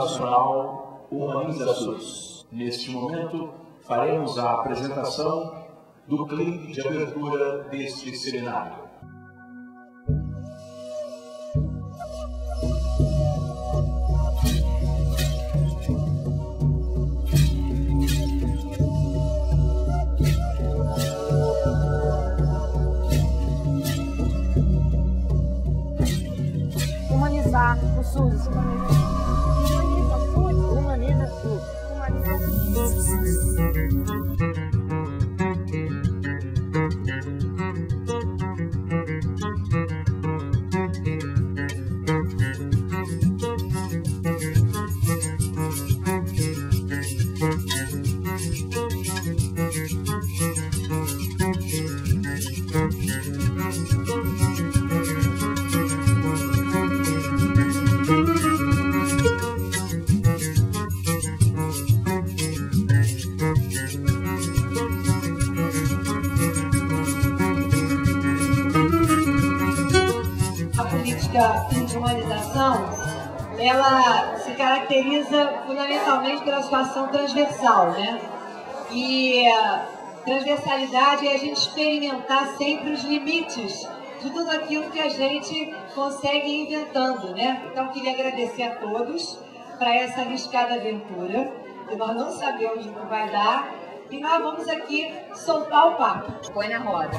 Nacional Humaniza SUS. Neste momento, faremos a apresentação do clipe de abertura deste seminário. Humanizar o SUS. Humaniza SUS. Humaniza SUS. De humanização, ela se caracteriza fundamentalmente pela sua ação transversal, né? E transversalidade é a gente experimentar sempre os limites de tudo aquilo que a gente consegue ir inventando, né? Então, queria agradecer a todos para essa arriscada aventura, que nós não sabemos o que vai dar, e nós vamos aqui soltar o papo. Põe na roda.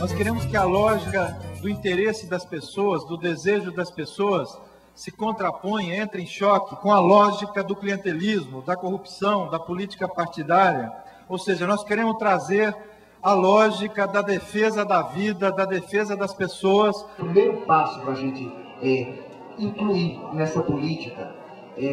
Nós queremos que a lógica do interesse das pessoas, do desejo das pessoas, se contraponha, entre em choque com a lógica do clientelismo, da corrupção, da política partidária. Ou seja, nós queremos trazer a lógica da defesa da vida, da defesa das pessoas. O primeiro passo para a gente incluir nessa política,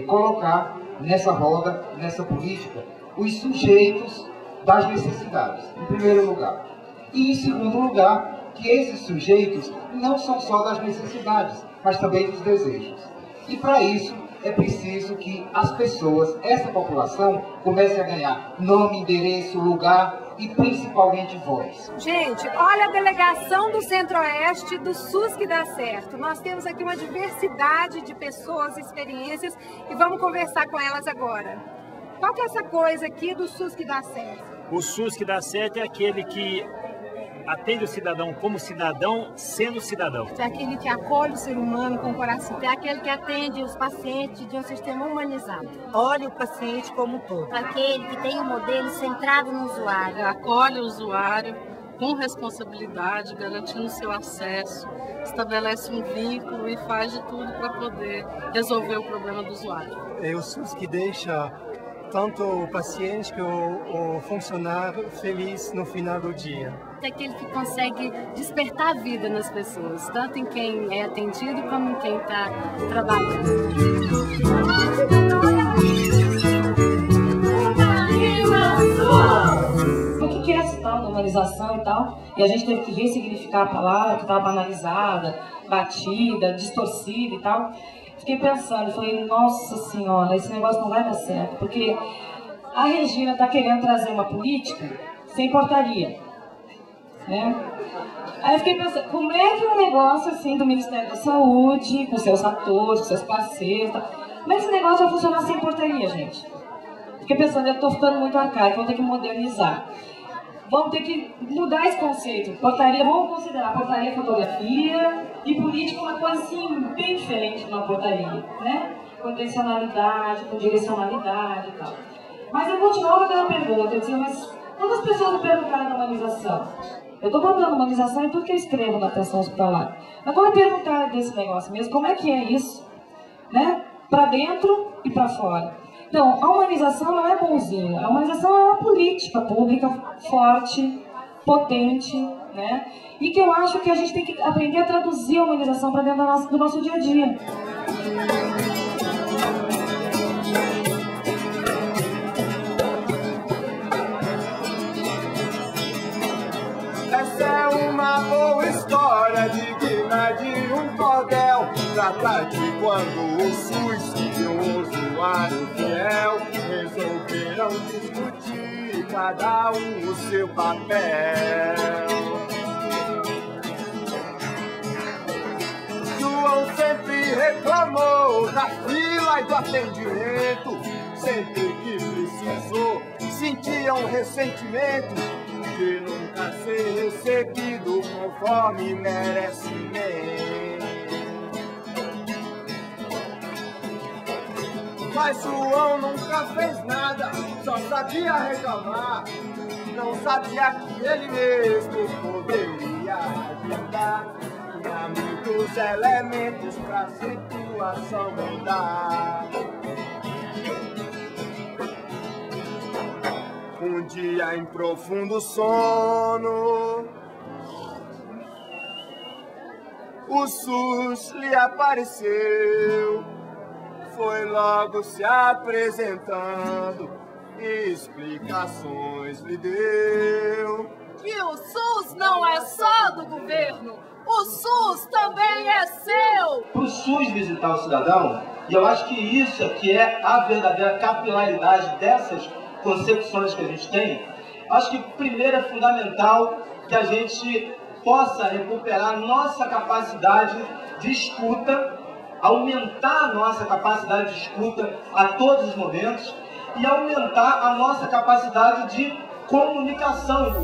colocar nessa roda, nessa política, os sujeitos das necessidades, em primeiro lugar. E, em segundo lugar, que esses sujeitos não são só das necessidades, mas também dos desejos. E, para isso, é preciso que as pessoas, essa população, comece a ganhar nome, endereço, lugar e, principalmente, voz. Gente, olha a delegação do Centro-Oeste do SUS que dá certo. Nós temos aqui uma diversidade de pessoas, experiências, e vamos conversar com elas agora. Qual que é essa coisa aqui do SUS que dá certo? O SUS que dá certo é aquele que atende o cidadão como cidadão, sendo cidadão. É aquele que acolhe o ser humano com o coração. É aquele que atende os pacientes de um sistema humanizado. Olha o paciente como um todo. Aquele que tem um modelo centrado no usuário. Acolhe o usuário com responsabilidade, garantindo seu acesso, estabelece um vínculo e faz de tudo para poder resolver o problema do usuário. É o SUS que deixa tanto o paciente que o funcionário feliz no final do dia. É aquele que consegue despertar a vida nas pessoas, tanto em quem é atendido como em quem está trabalhando. O que é essa tal da humanização e tal? E a gente teve que ressignificar a palavra, que estava banalizada, batida, distorcida e tal. Fiquei pensando, falei, nossa senhora, esse negócio não vai dar certo, porque a Regina está querendo trazer uma política sem portaria, né? Aí eu fiquei pensando, como é que um negócio assim do Ministério da Saúde, com seus atores, com seus parceiros, como é que esse negócio vai funcionar sem portaria, gente? Fiquei pensando, eu estou ficando muito arcaico, vou ter que modernizar. Vamos ter que mudar esse conceito. Portaria, vamos considerar portaria fotografia e política uma coisa assim, bem diferente de uma portaria, né? Com intencionalidade, com direcionalidade e tal. Mas eu continuava fazendo a pergunta, eu dizia, mas quantas pessoas me perguntaram da humanização? Eu estou botando humanização em tudo que eu escrevo na atenção hospitalar. Mas quando perguntaram desse negócio mesmo, como é que é isso? Né? Para dentro e para fora. Então, a humanização não é bonzinho. A humanização é uma política pública forte, potente, né? E que eu acho que a gente tem que aprender a traduzir a humanização para dentro do nosso dia a dia. Essa é uma boa história digna de um cordel. Trata de quando o SUS e um usuário fiel resolveram discutir cada um o seu papel. João sempre reclamou da fila e do atendimento. Sempre que precisou, sentia um ressentimento de nunca ser recebido conforme merecimento. Mas João nunca fez nada, só sabia reclamar. Não sabia que ele mesmo poderia ajudar. Tinha muitos elementos pra situação mudar. Um dia em profundo sono, o SUS lhe apareceu. Foi logo se apresentando e explicações lhe deu. Que o SUS não é só do governo, o SUS também é seu! Para o SUS visitar o cidadão, e eu acho que isso aqui é a verdadeira capilaridade dessas concepções que a gente tem. Acho que primeiro é fundamental que a gente possa recuperar nossa capacidade de escuta, aumentar a nossa capacidade de escuta a todos os momentos e aumentar a nossa capacidade de comunicação.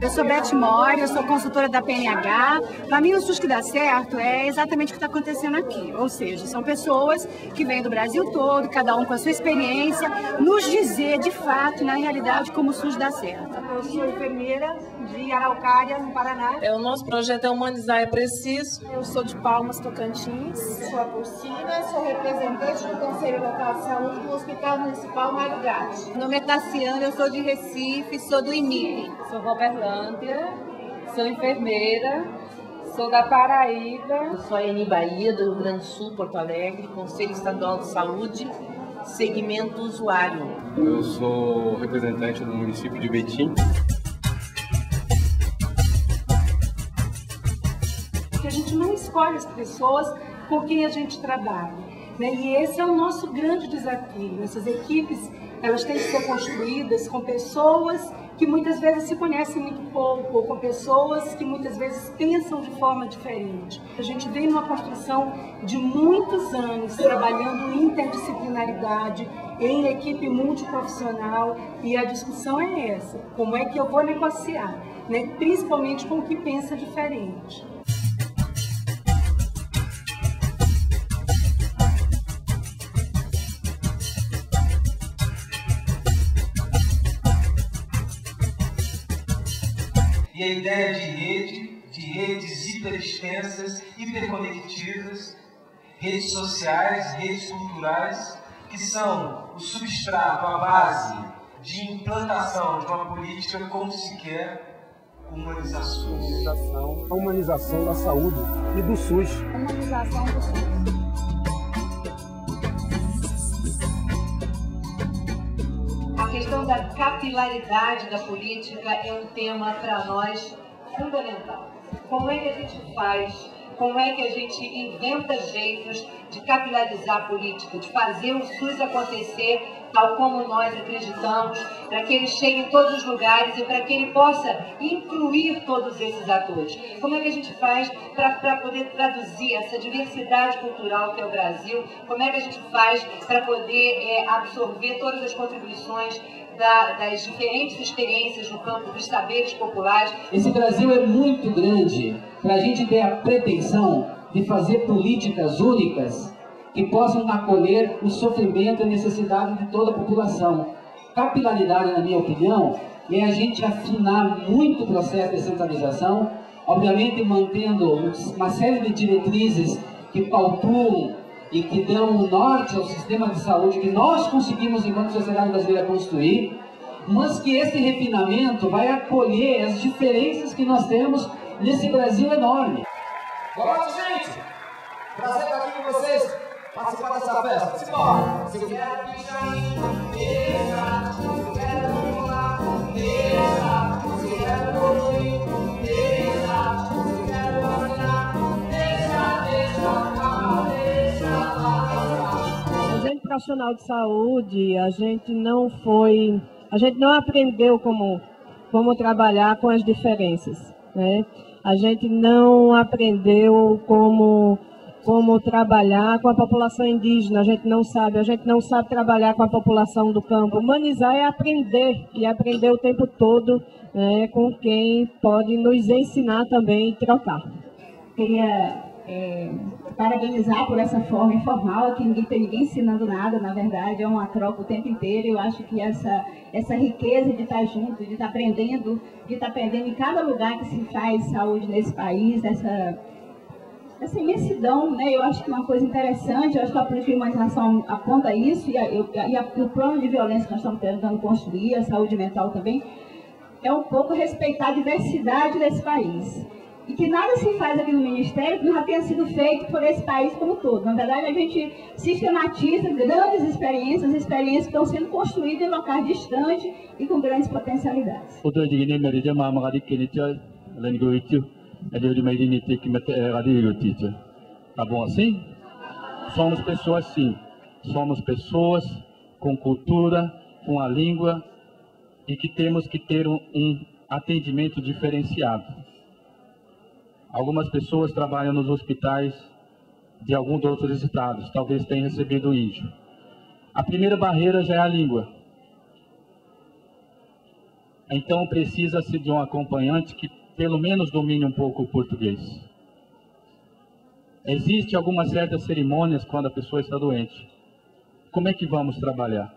Eu sou Beth Mori, eu sou consultora da PNH. Para mim, o SUS que dá certo é exatamente o que está acontecendo aqui. Ou seja, são pessoas que vêm do Brasil todo, cada um com a sua experiência, nos dizer de fato, na realidade, como o SUS dá certo. Eu sou enfermeira de Araucária, no Paraná. O nosso projeto é Humanizar é Preciso. Eu sou de Palmas, Tocantins. Sou a Porcina, sou representante do Conselho Local de Saúde do Hospital Municipal Mário Gatti. Meu nome é Tassiana, eu sou de Recife, sou do IMIP. Sou Roberlândia, sou enfermeira, sou da Paraíba. Eu sou a Eni Bahia, do Rio Grande do Sul, Porto Alegre, Conselho Estadual de Saúde, segmento usuário. Eu sou representante do município de Betim. Que a gente não escolhe as pessoas com quem a gente trabalha, né? E esse é o nosso grande desafio. Essas equipes, elas têm que ser construídas com pessoas que muitas vezes se conhecem muito pouco, ou com pessoas que muitas vezes pensam de forma diferente. A gente vem numa construção de muitos anos trabalhando em interdisciplinaridade, em equipe multiprofissional, e a discussão é essa: como é que eu vou negociar, né? Principalmente com o que pensa diferente. E a ideia de redes hiperextensas, hiperconectivas, redes sociais, redes culturais, que são o substrato, a base de implantação de uma política como se quer humanização. A humanização da saúde e do SUS. Humanização do SUS. A questão da capilaridade da política é um tema para nós fundamental. Como é que a gente faz, como é que a gente inventa jeitos de capilarizar a política, de fazer o SUS acontecer tal como nós acreditamos, para que ele chegue em todos os lugares e para que ele possa incluir todos esses atores. Como é que a gente faz para poder traduzir essa diversidade cultural que é o Brasil? Como é que a gente faz para poder absorver todas as contribuições das diferentes experiências no campo dos saberes populares? Esse Brasil é muito grande para a gente ter a pretensão de fazer políticas únicas que possam acolher o sofrimento e a necessidade de toda a população. Capilaridade, na minha opinião, é a gente afinar muito o processo de descentralização, obviamente mantendo uma série de diretrizes que pautuam e que dão um norte ao sistema de saúde que nós conseguimos, enquanto sociedade brasileira, construir, mas que esse refinamento vai acolher as diferenças que nós temos nesse Brasil enorme. Boa noite, gente! Prazer estar aqui com vocês, participar dessa festa. Simbora! Se eu quero pichainho, deixa. Se eu quero pular, deixa. Se eu quero evoluir, deixa. Se eu quero vacinar, A gente, profissional de saúde, a gente não aprendeu como trabalhar com as diferenças, né? A gente não aprendeu como trabalhar com a população indígena, a gente não sabe trabalhar com a população do campo. Humanizar é aprender, e aprender o tempo todo, né, com quem pode nos ensinar também e trocar. Queria parabenizar por essa forma informal, que ninguém tem ninguém ensinando nada, na verdade, é uma troca o tempo inteiro. Eu acho que essa riqueza de estar junto, de estar aprendendo em cada lugar que se faz saúde nesse país, essa imensidão, né? Eu acho que uma coisa interessante, eu acho que a política de humanização aponta isso, e o plano de violência que nós estamos tentando construir, a saúde mental também, é um pouco respeitar a diversidade desse país. E que nada se faz aqui no Ministério que não já tenha sido feito por esse país como um todo. Na verdade, a gente sistematiza grandes experiências que estão sendo construídas em locais distantes e com grandes potencialidades. Tá bom assim? Somos pessoas sim. Somos pessoas com cultura, com a língua e que temos que ter um atendimento diferenciado. Algumas pessoas trabalham nos hospitais de alguns de outros estados, talvez tenham recebido índio. A primeira barreira já é a língua. Então precisa-se de um acompanhante que pelo menos domine um pouco o português. Existem algumas certas cerimônias quando a pessoa está doente. Como é que vamos trabalhar?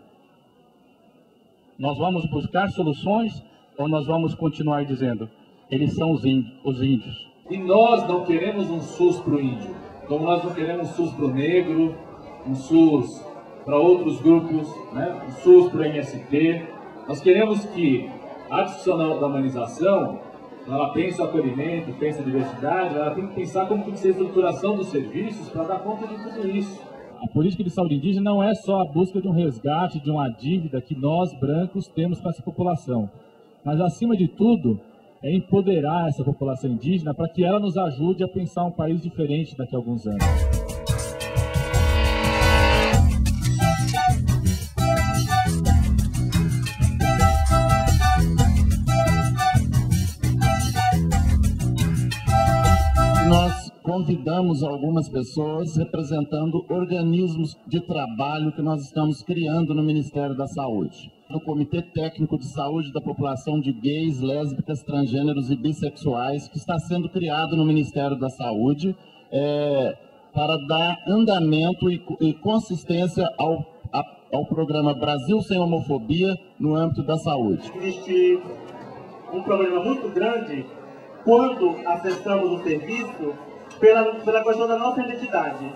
Nós vamos buscar soluções ou nós vamos continuar dizendo, eles são os índios? E nós não queremos um SUS para o índio, como nós não queremos um SUS para o negro, um SUS para outros grupos, né? Um SUS para o MST. Nós queremos que a discussão da humanização, ela pensa o acolhimento, pensa a diversidade, ela tem que pensar como tem que ser a estruturação dos serviços para dar conta de tudo isso. A política de saúde indígena não é só a busca de um resgate, de uma dívida que nós, brancos, temos com essa população. Mas, acima de tudo, é empoderar essa população indígena para que ela nos ajude a pensar um país diferente daqui a alguns anos. Nós convidamos algumas pessoas representando organismos de trabalho que nós estamos criando no Ministério da Saúde. Do Comitê Técnico de Saúde da População de Gays, Lésbicas, Transgêneros e Bissexuais, que está sendo criado no Ministério da Saúde para dar andamento e consistência ao programa Brasil Sem Homofobia no âmbito da saúde. Existe um problema muito grande quando acessamos o serviço pela questão da nossa identidade.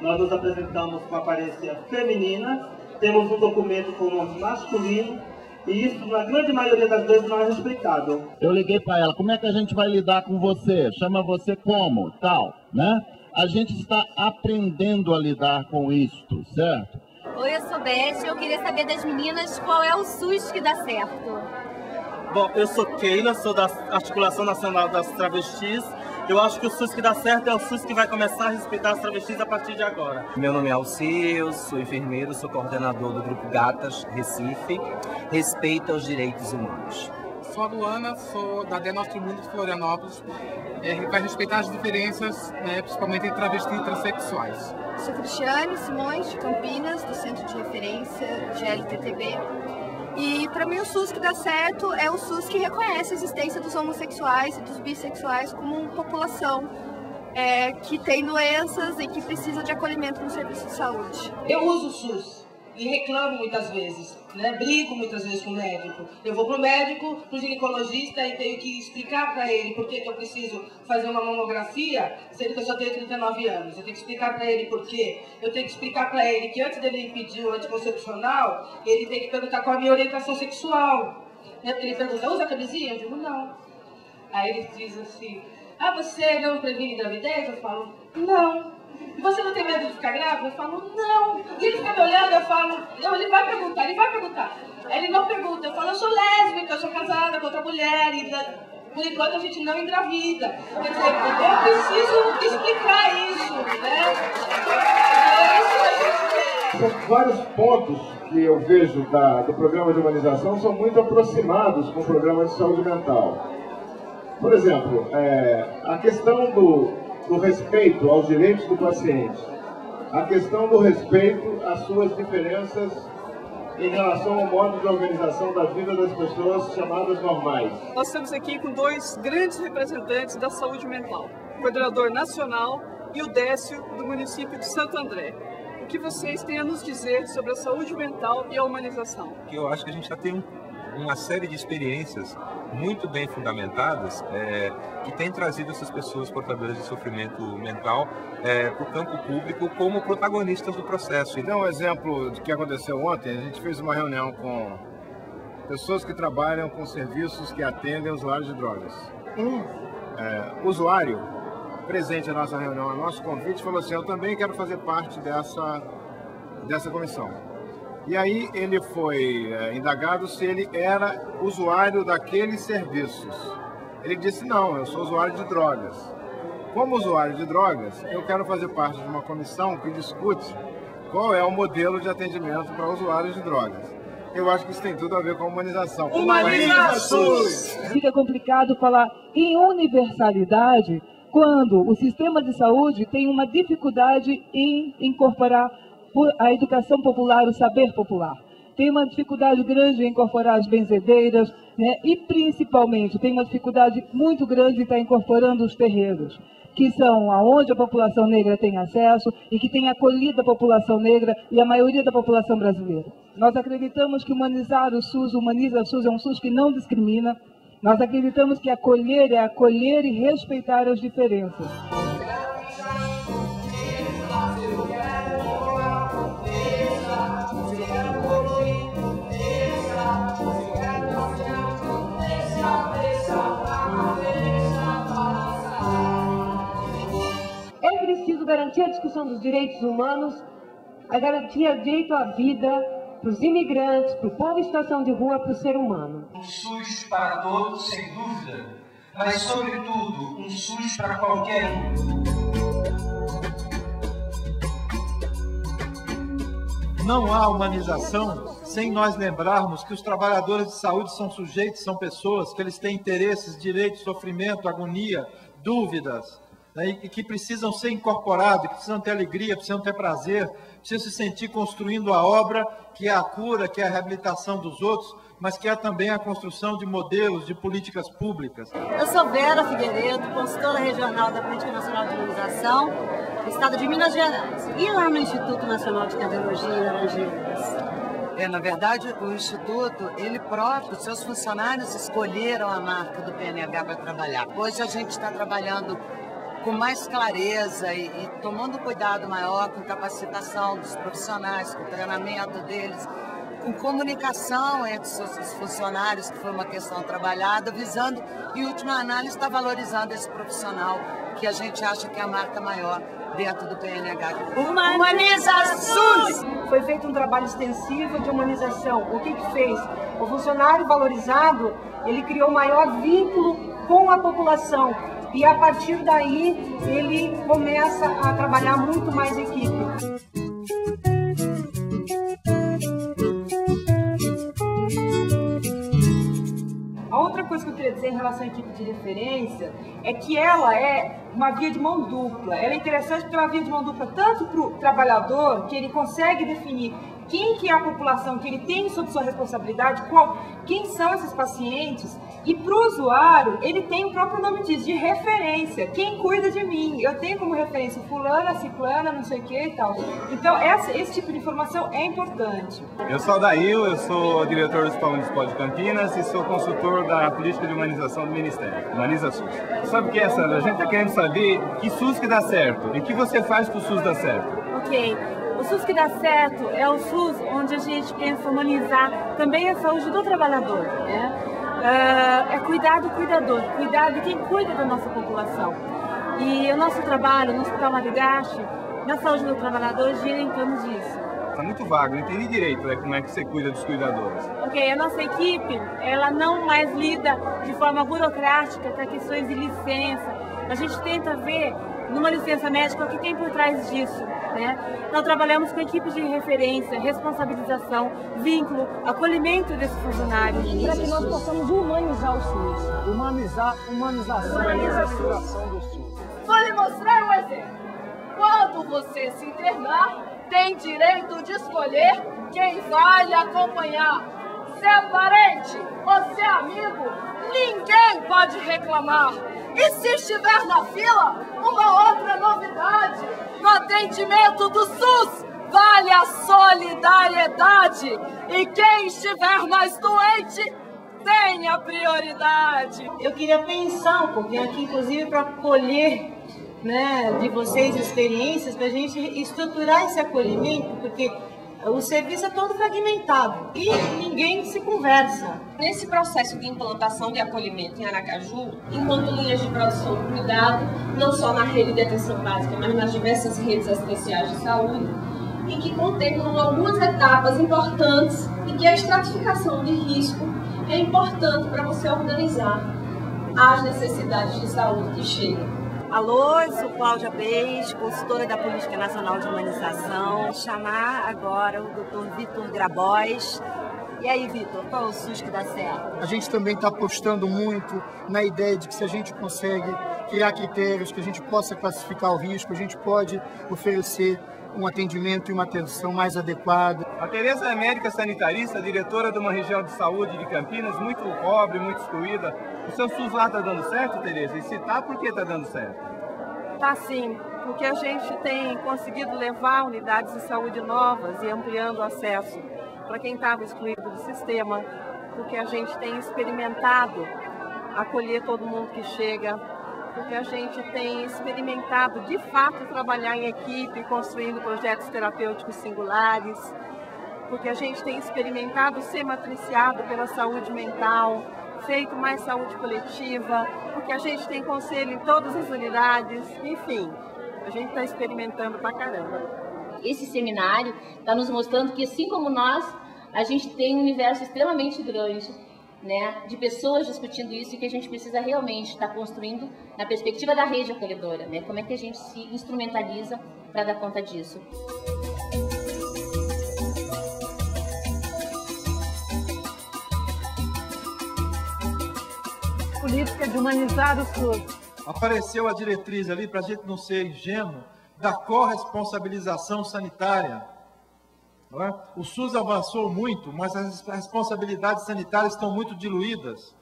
Nós nos apresentamos com aparência feminina, temos um documento com nome masculino, e isso, na grande maioria das vezes, não é respeitado. Eu liguei para ela, como é que a gente vai lidar com você? Chama você como? Tal, né? A gente está aprendendo a lidar com isto, certo? Oi, eu sou Beth, eu queria saber das meninas qual é o SUS que dá certo. Bom, eu sou Keila, sou da Articulação Nacional das Travestis. Eu acho que o SUS que dá certo é o SUS que vai começar a respeitar as travestis a partir de agora. Meu nome é Alci, eu sou enfermeiro, sou coordenador do Grupo Gatas, Recife. Respeito aos direitos humanos. Sou a Luana, sou da Denostrimundo de Florianópolis. Vai respeitar as diferenças, né, principalmente entre travestis e transexuais. Sou Cristiane Simões, de Campinas, do Centro de Referência GLTTB. E para mim o SUS que dá certo é o SUS que reconhece a existência dos homossexuais e dos bissexuais como população que tem doenças e que precisa de acolhimento no serviço de saúde. Eu uso o SUS e reclamo muitas vezes, né? Brigo muitas vezes com o médico. Eu vou para o médico, para o ginecologista e tenho que explicar para ele por que eu preciso fazer uma mamografia, sendo que eu só tenho 39 anos. Eu tenho que explicar para ele por quê. Eu tenho que explicar para ele que antes dele pedir o anticoncepcional, ele tem que perguntar qual é a minha orientação sexual. Né? Porque ele pergunta, usa camisinha? Eu digo, não. Aí ele diz assim, ah, você não previne gravidez? Eu falo, não. Você não tem medo de ficar grávida? Eu falo, não. E ele fica me olhando, eu falo, não, ele vai perguntar. Aí ele não pergunta, eu falo, eu sou lésbica, eu sou casada com outra mulher, e por enquanto a gente não engravida. Quer dizer, eu preciso explicar isso, né? É isso que a gente quer. Vários pontos que eu vejo do programa de humanização são muito aproximados com o programa de saúde mental. Por exemplo, a questão do respeito aos direitos do paciente, a questão do respeito às suas diferenças em relação ao modo de organização da vida das pessoas chamadas normais. Nós estamos aqui com dois grandes representantes da saúde mental, o coordenador nacional e o Décio, do município de Santo André. O que vocês têm a nos dizer sobre a saúde mental e a humanização? Eu acho que a gente já tem uma série de experiências muito bem fundamentadas que tem trazido essas pessoas portadoras de sofrimento mental para o campo público como protagonistas do processo. E dá um exemplo do que aconteceu ontem. A gente fez uma reunião com pessoas que trabalham com serviços que atendem usuários de drogas. Usuário presente na nossa reunião, a nosso convite, falou assim, eu também quero fazer parte dessa comissão. E aí ele foi indagado se ele era usuário daqueles serviços. Ele disse, não, eu sou usuário de drogas. Como usuário de drogas, eu quero fazer parte de uma comissão que discute qual é o modelo de atendimento para usuários de drogas. Eu acho que isso tem tudo a ver com a humanização. Humaniza SUS! Fica complicado falar em universalidade quando o sistema de saúde tem uma dificuldade em incorporar a educação popular, o saber popular. Tem uma dificuldade grande em incorporar as benzedeiras, né? E principalmente tem uma dificuldade muito grande em estar incorporando os terreiros, que são aonde a população negra tem acesso e que tem acolhido a população negra e a maioria da população brasileira. Nós acreditamos que humanizar o SUS, humaniza o SUS, é um SUS que não discrimina. Nós acreditamos que acolher é acolher e respeitar as diferenças. É preciso garantir a discussão dos direitos humanos, a garantia do direito à vida para os imigrantes, para o povo em situação de rua, para o ser humano. Um SUS para todos, sem dúvida, mas, sobretudo, um SUS para qualquer um. Não há humanização sem nós lembrarmos que os trabalhadores de saúde são sujeitos, são pessoas, que eles têm interesses, direitos, sofrimento, agonia, dúvidas, né, e que precisam ser incorporados, que precisam ter alegria, precisam ter prazer, precisam se sentir construindo a obra, que é a cura, que é a reabilitação dos outros, mas que é também a construção de modelos, de políticas públicas. Eu sou Vera Figueiredo, consultora regional da Política Nacional de Humanização, do Estado de Minas Gerais, e lá no Instituto Nacional de Cardiologia em Laranjeiras. Na verdade, o Instituto, ele próprio, seus funcionários escolheram a marca do PNH para trabalhar. Hoje a gente está trabalhando com mais clareza e tomando cuidado maior com capacitação dos profissionais, com o treinamento deles, com comunicação entre os funcionários, que foi uma questão trabalhada, visando, em última análise, está valorizando esse profissional, que a gente acha que é a marca maior dentro do PNH. Humaniza SUS! Foi feito um trabalho extensivo de humanização. O que fez? O funcionário valorizado, ele criou maior vínculo com a população. E a partir daí, ele começa a trabalhar muito mais em equipe. A outra coisa que eu queria dizer em relação à equipe de referência é que ela é uma via de mão dupla. Ela é interessante porque é uma via de mão dupla tanto para o trabalhador, que ele consegue definir quem que é a população que ele tem sob sua responsabilidade, quem são esses pacientes, E para o usuário, ele tem o próprio nome disso, de referência. Quem cuida de mim? Eu tenho como referência fulana, ciclana, não sei o que e tal. Então, esse tipo de informação é importante. Eu sou Adail, eu sou diretor do Hospital Municipal de Campinas e sou consultor da política de humanização do Ministério, Humaniza SUS. Sabe o que é, Sandra? A gente está querendo saber que SUS que dá certo e o que você faz para o SUS dar certo. Ok. O SUS que dá certo é o SUS onde a gente pensa humanizar também a saúde do trabalhador, né? É cuidar do cuidador, cuidar de quem cuida da nossa população. E o nosso trabalho no Hospital Marigache, na saúde do trabalhador, gira em torno disso. Está muito vago, não entendi direito como é que você cuida dos cuidadores. Ok, a nossa equipe, ela não mais lida de forma burocrática com questões de licença. A gente tenta ver, numa licença médica, o que tem por trás disso, né? Nós trabalhamos com equipes de referência, responsabilização, vínculo, acolhimento desses funcionários. Para que nós possamos humanizar o SUS. Humanização do SUS. Vou lhe mostrar um exemplo. Quando você se internar, tem direito de escolher quem vai lhe acompanhar. Se é parente ou se é amigo, ninguém pode reclamar. E se estiver na fila, uma outra novidade. No atendimento do SUS, vale a solidariedade. E quem estiver mais doente, tenha prioridade. Eu queria pensar um pouquinho aqui, inclusive, para colher, né, de vocês experiências, para a gente estruturar esse acolhimento, porque o serviço é todo fragmentado e ninguém se conversa. Nesse processo de implantação de acolhimento em Aracaju, enquanto linhas de produção do cuidado, não só na rede de atenção básica, mas nas diversas redes assistenciais de saúde, e que contemplam algumas etapas importantes e que a estratificação de risco é importante para você organizar as necessidades de saúde que chegam. Alô, eu sou Cláudia Beis, consultora da Política Nacional de Humanização. Vou chamar agora o Dr. Vitor Grabois. E aí, Vitor, qual é o SUS que dá certo? A gente também está apostando muito na ideia de que se a gente consegue criar critérios, que a gente possa classificar o risco, a gente pode oferecer um atendimento e uma atenção mais adequada. A Tereza é médica sanitarista, diretora de uma região de saúde de Campinas, muito pobre, muito excluída. O seu SUS lá está dando certo, Tereza? E se está, por que está dando certo? Tá sim, porque a gente tem conseguido levar unidades de saúde novas e ampliando o acesso para quem estava excluído do sistema, porque a gente tem experimentado acolher todo mundo que chega, porque a gente tem experimentado, de fato, trabalhar em equipe, construindo projetos terapêuticos singulares, porque a gente tem experimentado ser matriciado pela saúde mental, feito mais saúde coletiva, porque a gente tem conselho em todas as unidades, enfim, a gente está experimentando pra caramba. Esse seminário está nos mostrando que, assim como nós, a gente tem um universo extremamente grande, né, de pessoas discutindo isso e que a gente precisa realmente estar construindo na perspectiva da rede acolhedora, né? Como é que a gente se instrumentaliza para dar conta disso. Política de humanizar o SUS. Apareceu a diretriz ali, para a gente não ser ingênuo, da corresponsabilização sanitária. Não é? O SUS avançou muito, mas as responsabilidades sanitárias estão muito diluídas.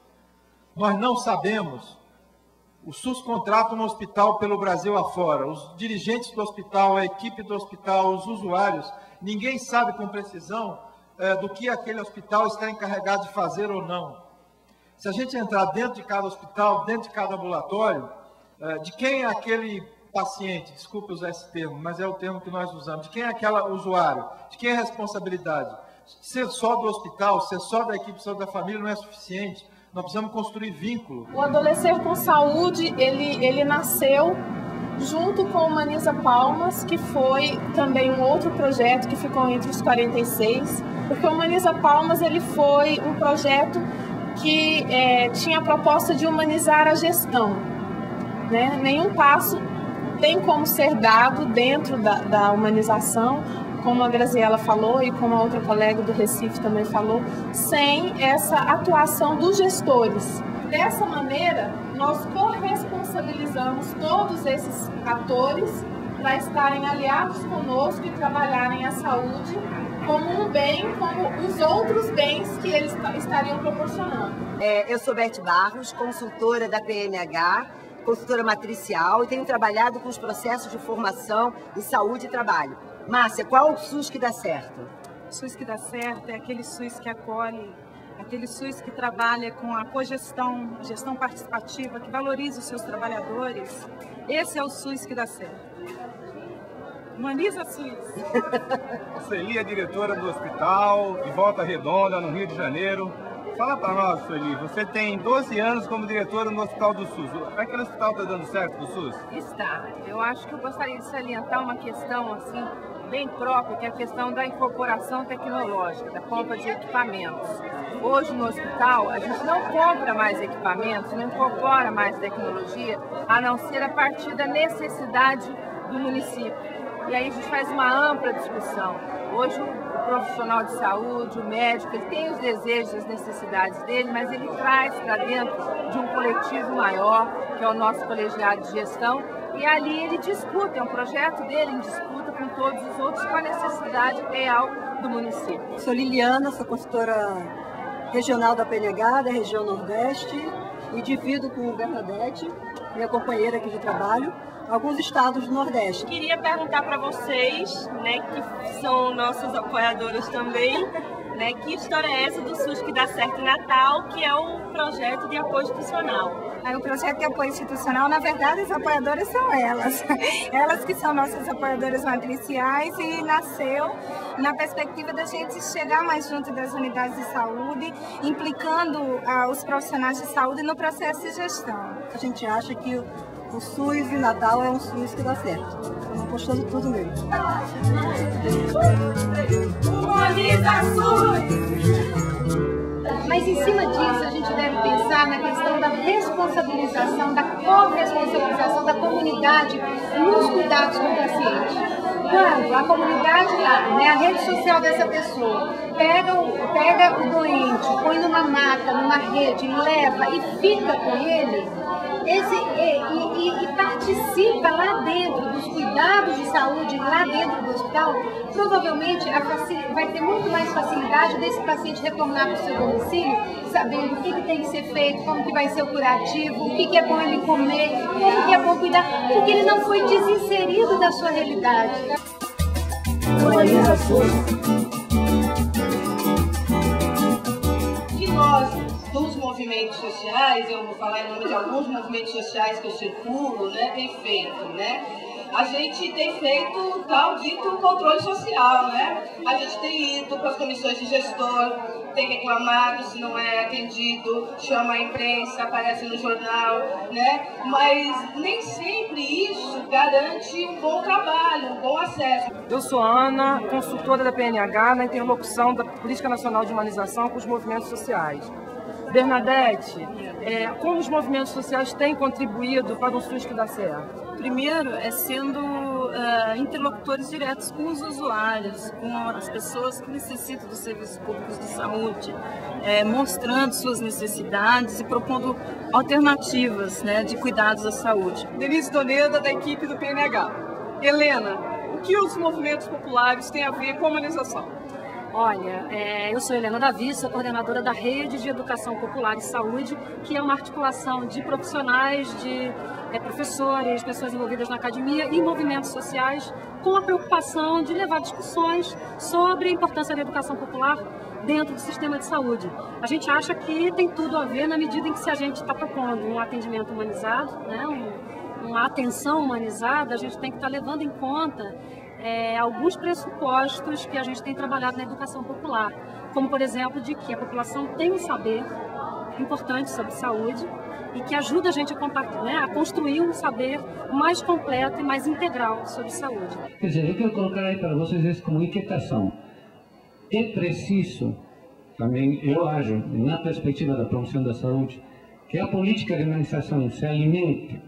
Nós não sabemos. O SUS contrata um hospital pelo Brasil afora. Os dirigentes do hospital, a equipe do hospital, os usuários, ninguém sabe com precisão do que aquele hospital está encarregado de fazer ou não. Se a gente entrar dentro de cada hospital, dentro de cada ambulatório, de quem é aquele paciente, desculpe usar esse termo, mas é o termo que nós usamos, de quem é aquele usuário, de quem é a responsabilidade? Ser só do hospital, ser só da equipe, só da família não é suficiente. Nós precisamos construir vínculo. O Adolescer com Saúde, ele nasceu junto com o Humaniza Palmas, que foi também um outro projeto que ficou entre os 46, porque o Humaniza Palmas ele foi um projeto que tinha a proposta de humanizar a gestão, né? Nenhum passo tem como ser dado dentro da humanização, como a Graziela falou e como a outra colega do Recife também falou, sem essa atuação dos gestores. Dessa maneira, nós corresponsabilizamos todos esses atores para estarem aliados conosco e trabalharem a saúde como um bem, como os outros bens que eles estariam proporcionando. Eu sou Beth Barros, consultora da PNH, consultora matricial, e tenho trabalhado com os processos de formação em saúde e trabalho. Márcia, qual o SUS que dá certo? O SUS que dá certo é aquele SUS que acolhe, aquele SUS que trabalha com a cogestão, gestão participativa, que valoriza os seus trabalhadores. Esse é o SUS que dá certo. Humaniza SUS. Sueli é diretora do hospital de Volta Redonda, no Rio de Janeiro. Fala para nós, Sueli, você tem 12 anos como diretora no Hospital do SUS. Aquele hospital está dando certo do SUS? Está. Eu acho que eu gostaria de salientar uma questão assim, bem própria, que é a questão da incorporação tecnológica, da compra de equipamentos. Hoje no hospital, a gente não compra mais equipamentos, não incorpora mais tecnologia, a não ser a partir da necessidade do município. E aí a gente faz uma ampla discussão. Hoje o profissional de saúde, o médico, ele tem os desejos, as necessidades dele, mas ele traz para dentro de um coletivo maior, que é o nosso colegiado de gestão, e ali ele disputa, é um projeto dele em disputa com todos os outros, com a necessidade real do município. Sou Liliana, sou consultora regional da PNH, da região Nordeste, e divido com Bernadette, minha companheira aqui de trabalho, alguns estados do Nordeste. Queria perguntar para vocês, né, que são nossos apoiadores também, né, que história é essa do SUS que dá certo em Natal, que é o projeto de apoio institucional? O projeto de apoio institucional, na verdade, as apoiadoras são elas. Elas que são nossas apoiadoras matriciais e nasceu na perspectiva da gente chegar mais junto das unidades de saúde, implicando os profissionais de saúde no processo de gestão. A gente acha que o SUS de Natal é um SUS que dá certo. Estamos apostando tudo nele. Humaniza SUS! Mas em cima disso a gente deve pensar na questão da responsabilização, da corresponsabilização da comunidade nos cuidados com o paciente. Quando a comunidade lá, né, a rede social dessa pessoa, pega o doente, põe numa maca, numa rede, leva e fica com ele, e participa lá dentro dos cuidados de saúde, lá dentro do hospital, provavelmente vai ter muito mais facilidade desse paciente retornar para o seu domicílio, sabendo o que tem que ser feito, como que vai ser o curativo, o que é bom ele comer, como que é bom cuidar, porque ele não foi desinserido da sua realidade. Que nós, dos movimentos sociais, eu vou falar em nome de alguns movimentos sociais que eu circulo, né, tem feito, né? A gente tem feito o tal dito controle social, né? A gente tem ido para as comissões de gestor, tem reclamado se não é atendido, chama a imprensa, aparece no jornal, né? Mas nem sempre isso garante um bom trabalho, um bom acesso. Eu sou Ana, consultora da PNH na interlocução da Política Nacional de Humanização com os movimentos sociais. Bernadette, como os movimentos sociais têm contribuído para o SUS que dá certo? Primeiro, sendo interlocutores diretos com os usuários, com as pessoas que necessitam dos serviços públicos de saúde, mostrando suas necessidades e propondo alternativas, né, de cuidados à saúde. Denise Doneda, da equipe do PNH. Helena, o que os movimentos populares têm a ver com a humanização? Olha, eu sou Helena Davi, sou coordenadora da Rede de Educação Popular e Saúde, que é uma articulação de profissionais, de professores, pessoas envolvidas na academia e movimentos sociais, com a preocupação de levar discussões sobre a importância da educação popular dentro do sistema de saúde. A gente acha que tem tudo a ver na medida em que, se a gente está propondo um atendimento humanizado, né, uma atenção humanizada, a gente tem que estar levando em conta alguns pressupostos que a gente tem trabalhado na educação popular, como, por exemplo, de que a população tem um saber importante sobre saúde e que ajuda a gente a construir um saber mais completo e mais integral sobre saúde. Quer dizer, eu quero colocar aí para vocês isso como inquietação. É preciso, também eu acho, na perspectiva da promoção da saúde, que a política de humanização se alimente,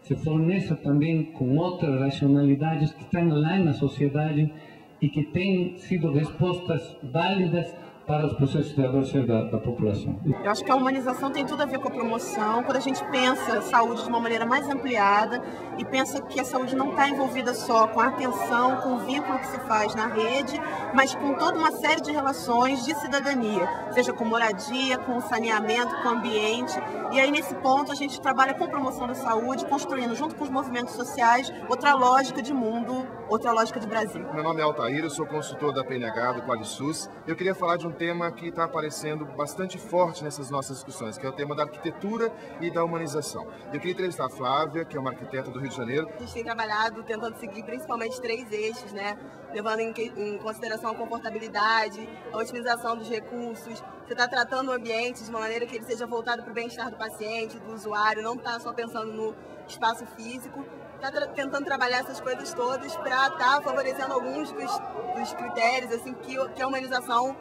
se forneça também com outras racionalidades que estão lá na sociedade e que têm sido respostas válidas para os processos de adoção da população. Eu acho que a humanização tem tudo a ver com a promoção, quando a gente pensa saúde de uma maneira mais ampliada e pensa que a saúde não está envolvida só com a atenção, com o vínculo que se faz na rede, mas com toda uma série de relações de cidadania, seja com moradia, com saneamento, com ambiente. E aí, nesse ponto, a gente trabalha com promoção da saúde, construindo, junto com os movimentos sociais, outra lógica de mundo, outra lógica de Brasil. Meu nome é Altair, eu sou consultor da PNH, do QualiSUS. Eu queria falar de um tema que está aparecendo bastante forte nessas nossas discussões, que é o tema da arquitetura e da humanização. Eu queria entrevistar a Flávia, que é uma arquiteta do Rio de Janeiro. A gente tem trabalhado tentando seguir principalmente 3 eixos, né? Levando em consideração a confortabilidade, a otimização dos recursos. Você está tratando o ambiente de uma maneira que ele seja voltado para o bem-estar do paciente, do usuário, não está só pensando no espaço físico. Está tentando trabalhar essas coisas todas para estar favorecendo alguns dos critérios assim, que a humanização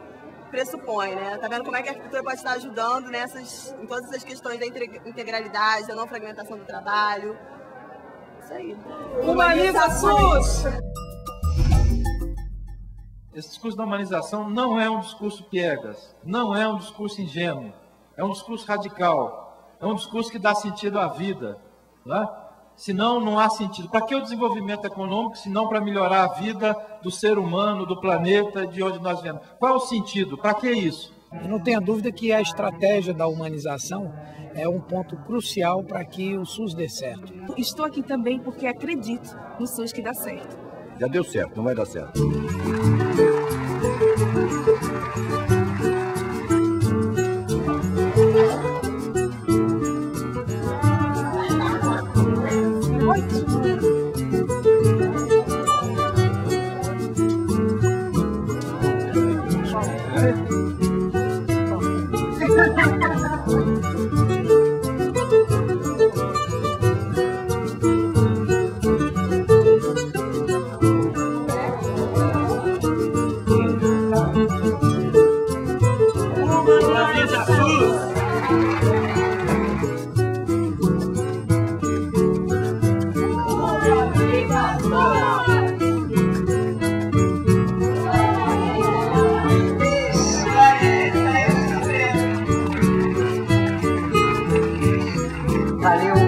pressupõe, né? Tá vendo como é que a arquitetura pode estar ajudando em todas essas questões da integralidade, da não fragmentação do trabalho. Isso aí. Humaniza SUS! Esse discurso da humanização não é um discurso piegas, não é um discurso ingênuo, é um discurso radical, é um discurso que dá sentido à vida, não é? Senão não há sentido. Para que o desenvolvimento econômico, senão para melhorar a vida do ser humano, do planeta, de onde nós viemos? Qual é o sentido? Para que isso? Eu não tenho dúvida que a estratégia da humanização é um ponto crucial para que o SUS dê certo. Estou aqui também porque acredito no SUS que dá certo. Já deu certo, não vai dar certo.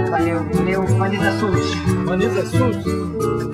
Valeu. Humaniza SUS. Humaniza SUS.